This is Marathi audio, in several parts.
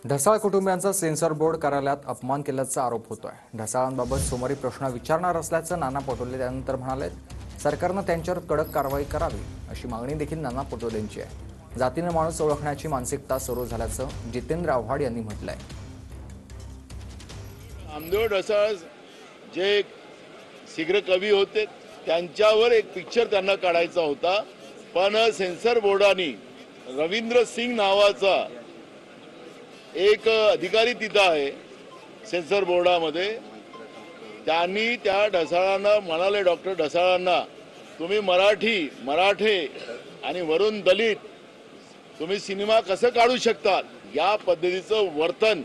ढसाळ कुटुंबियांचा सेन्सर बोर्ड कार्यालयात अपमान केल्याचा आरोप होतोय। ढसाळांबाबत सोमवारी प्रश्न विचारणार असल्याचं नाना पटोले त्यानंतर म्हणाले, सरकारनं त्यांच्यावर कडक कारवाई करावी अशी मागणी देखील नाना पटोलेंची आहे। जातीने माणूस ओळखण्याची मानसिकता सुरू झाल्याचं जितेंद्र आव्हाड यांनी म्हटलंय। नामदेव ढसाळ जे शीघ्र कवी होते त्यांच्यावर एक पिक्चर त्यांना काढायचा होता, पण सेन्सर बोर्डाने रवींद्र सिंग नावाचा एक अधिकारी तिथं आहे सेन्सर बोर्डामध्ये, त्यांनी त्या ढसाळांना म्हणाले, डॉक्टर ढसाळांना तुम्ही मराठे आणि वरून दलित तुम्ही सिनेमा कसं काढू शकता, या पद्धतीचं वर्तन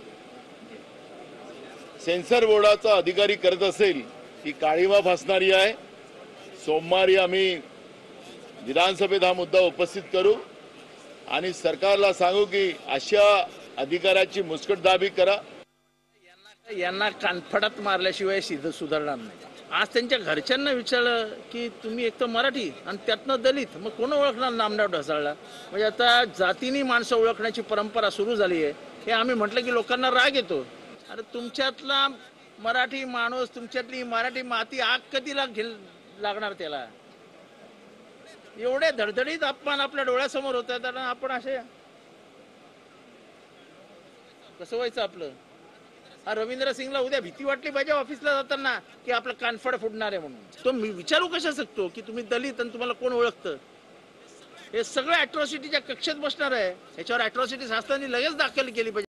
सेन्सर बोर्डाचा अधिकारी करत असेल ही काळीमा फासणारी आहे। सोमवारी आम्ही विधानसभेत हा मुद्दा उपस्थित करू आणि सरकारला सांगू की अशा अधिकाऱ्याची मुस्कटदाबी करा। यांना कानफडात मारल्याशिवाय सुधारणार नाही। आज त्यांच्या घरच्यांना विचारलं की तुम्ही एक तर मराठी आणि त्यातनं दलित, मग कोण ओळखणार नामदेव ढसाळला? म्हणजे आता जातीने माणसं ओळखण्याची परंपरा सुरू झाली आहे। हे आम्ही म्हटलं की लोकांना राग येतो। अरे तुमच्यातला मराठी माणूस, तुमच्यातली मराठी माती आग कधी लागणार त्याला? एवढे धडधडीत अपमान आपल्या डोळ्यासमोर होतात आणि आपण असे कसं व्हायचं आपलं? हा रवींद्र सिंगला उद्या भीती वाटली पाहिजे ऑफिसला जाताना की आपलं कानफड फुटणार आहे म्हणून। तो मी विचारू कशा शकतो की तुम्ही दलित आणि तुम्हाला कोण ओळखतं? हे सगळं अॅट्रॉसिटीच्या कक्षेत बसणार आहे। याच्यावर अॅट्रॉसिटी शासनाने लगेच दाखल केली पाहिजे।